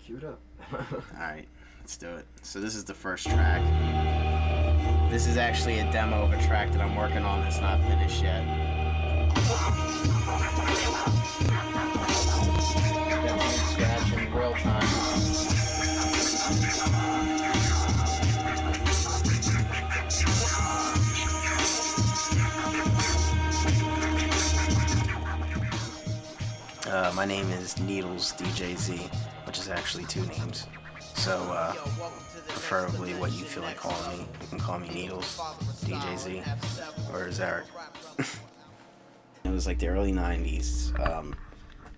Cue it up. Alright, let's do it. So this is the first track. This is actually a demo of a track that I'm working on that's not finished yet. Got me scratch in real time. My name is Needles DJZ, which is actually two names. So, preferably what you feel like calling me. You can call me Needles DJZ or Zarek. It was like the early 90s,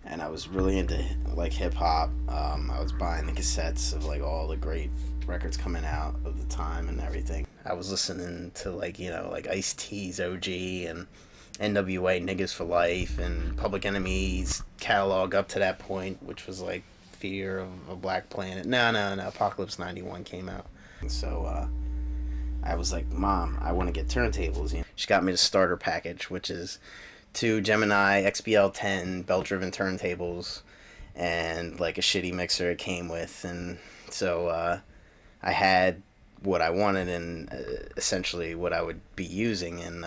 and I was really into like hip hop. I was buying the cassettes of like all the great records coming out of the time and everything. I was listening to like, you know, like Ice-T's OG and NWA Niggas for Life and Public Enemy's catalog up to that point, which was like Fear of a Black Planet. No, Apocalypse 91 came out. So I was like, Mom, I want to get turntables. You know? She got me the starter package, which is 2 Gemini XBL10 belt-driven turntables and like a shitty mixer it came with. And so I had what I wanted and essentially what I would be using. And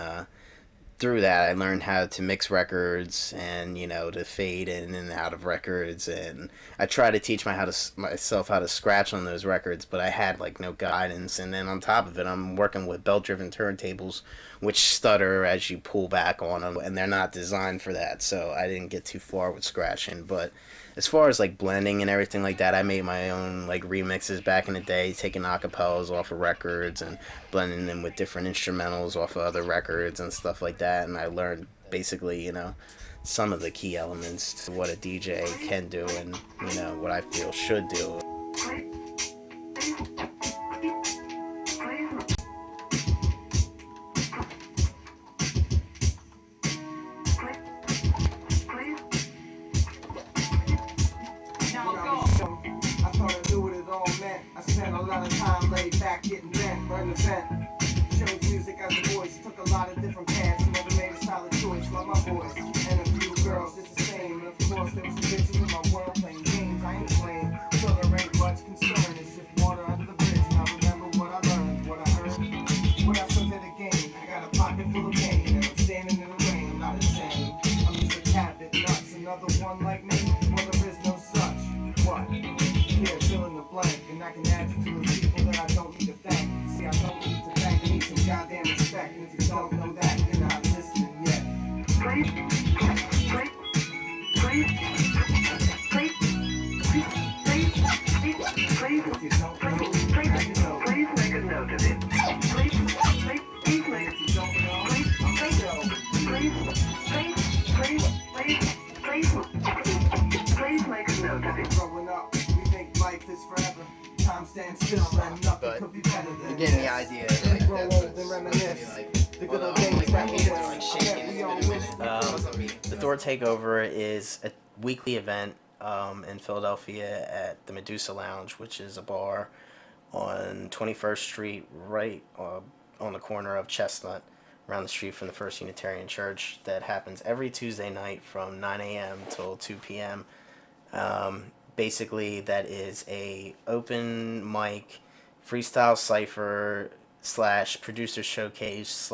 through that, I learned how to mix records and, you know, to fade in and out of records. And I tried to teach myself how to scratch on those records, but I had, like, no guidance. And then on top of it, I'm working with belt-driven turntables, which stutter as you pull back on them, and they're not designed for that. So I didn't get too far with scratching. But as far as, like, blending and everything like that, I made my own, like, remixes back in the day, taking acapellas off of records and blending them with different instrumentals off of other records and stuff like that. And I learned basically, you know, some of the key elements to what a DJ can do and, you know, what I feel should do. I thought I knew what it all meant. I spent a lot of time laid back getting bent, running the vent. Chose music as a voice, took a lot of different paths, never made a solid choice. Love my voice, and a few girls did the same. And of course, there was some bitches in my world playing games. I ain't playing, so there ain't much concern. It's just water under the bridge, and I remember what I learned, what I heard, what I took to the game. I got a pocket full of pain, and I'm standing in the rain. I'm not insane, I'm just a cat that nuts. Another one like me, well there is no such. What? Here, fill in the blank, and I can add you to the people that I don't need to thank. See, I don't need to thank, I need some goddamn respect. And if you don't know that, you're not listening yet. If you don't know, now you know. Please make a note of it. Please make If you don't know, I'm gonna go. please make a note of it. Growing up, we think life is forever. Time stands still and nothing could be better than You're getting the this. idea. We Like, grow that's old what's and gonna be reminisce. like. The good old Well, days like, that my we hands miss. are like I shaking. bet we It's all been a wish minute. we could. The Thor Takeover is a weekly event in Philadelphia at the Medusa Lounge, which is a bar on 21st Street, right on the corner of Chestnut, around the street from the First Unitarian Church. That happens every Tuesday night from 9 a.m. till 2 p.m. Basically, that is a open mic, freestyle cipher / producer showcase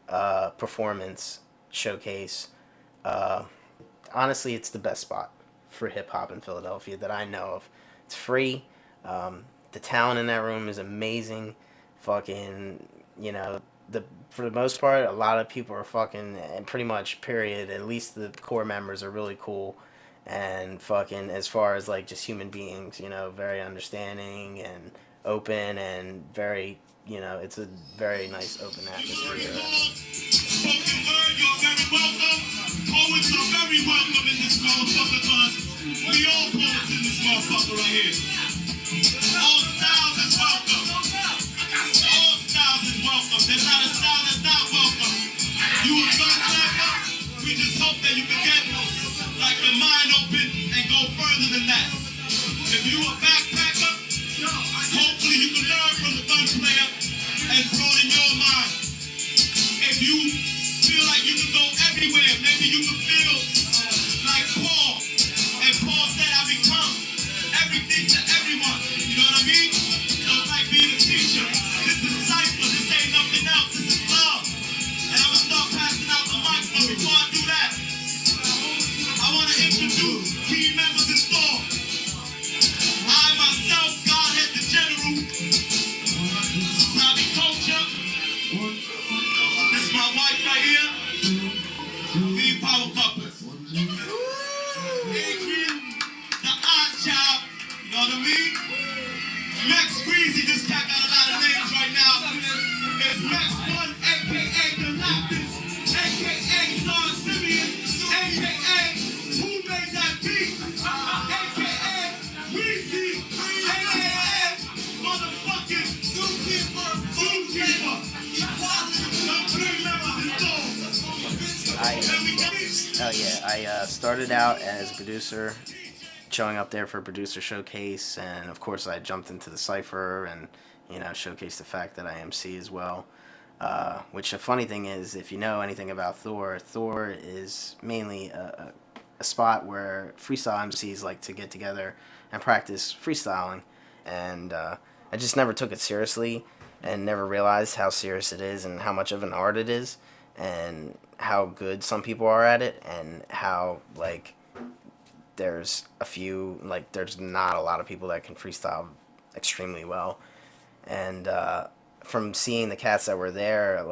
/ performance showcase. Honestly, it's the best spot for hip hop in Philadelphia that I know of. It's free. The talent in that room is amazing. Fucking, you know, for the most part, a lot of people are fucking, and pretty much, period. At least the core members are really cool. And fucking, as far as like just human beings, you know, very understanding and open and very, you know, it's a very nice open atmosphere. Spoken word, you're very welcome. Poets are very welcome in this motherfucker, cause we all poets in this motherfucker right here. All styles is welcome. All styles is welcome. There's not a style that's not welcome. You a gunslacker? We just hope that you can get like your mind open and go further than that. If you a backpacker, hopefully you can learn from the gun player and broaden your mind. If you feel like you can go everywhere, maybe you can feel like Paul. And Paul said, I become everything key members installed. I myself, Godhead the General, Sabi Culture. This is my wife right here. The power couplers. Adrian, the odd child. You know what I mean? Max Greasy, this cat got a lot of names right now. It's Max One, aka Galactus, aka Son Simeon, aka Who Made That Beat, aka Weezy, aka motherfucking Zookeeper. I started out as a producer, showing up there for producer showcase, and of course I jumped into the cypher and showcased the fact that I MC as well. Which the funny thing is, if you know anything about Thor is mainly a spot where freestyle MCs like to get together and practice freestyling, and I just never took it seriously and never realized how serious it is and how much of an art it is and how good some people are at it, and how there's not a lot of people that can freestyle extremely well. And from seeing the cats that were there,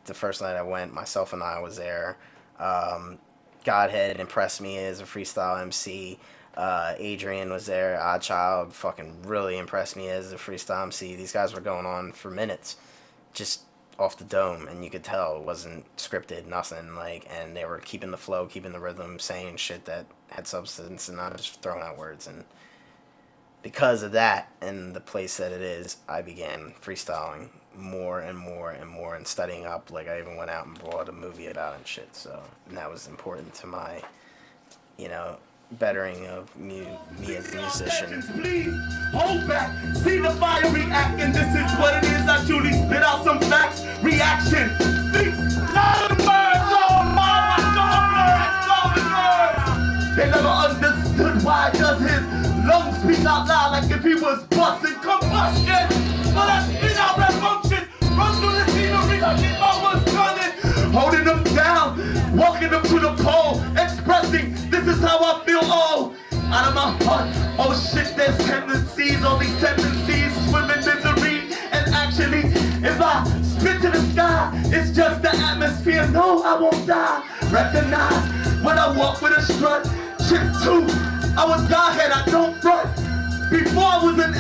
the first night I went, myself and I was there. Godhead impressed me as a freestyle MC. Adrian was there. Oddchild fucking really impressed me as a freestyle MC. These guys were going on for minutes, just off the dome, and you could tell it wasn't scripted, nothing, and they were keeping the flow, keeping the rhythm, saying shit that had substance and not just throwing out words. And because of that and the place that it is, I began freestyling more and more and more and studying up. I even went out and bought a movie about it and shit. So, and that was important to my, bettering of me as a musician. Please hold back, see the fire react, and this is what it is. I truly spit out some facts. Reaction speaks louder words. Oh my God, they never understood why does his lungs speak out loud like if he was busting combustion. But I spit out red function, run through the scenery like if I was gunning, holding them down, walking them to the pole, expressing this is how I feel. Oh, out of my heart, oh shit, there's tendencies, all these tendencies swim in misery. And actually, if I spit to the sky, it's just the atmosphere. No, I won't die. Recognize when I walk with a strut. Chip 2, I was Godhead, I don't front. Before I was an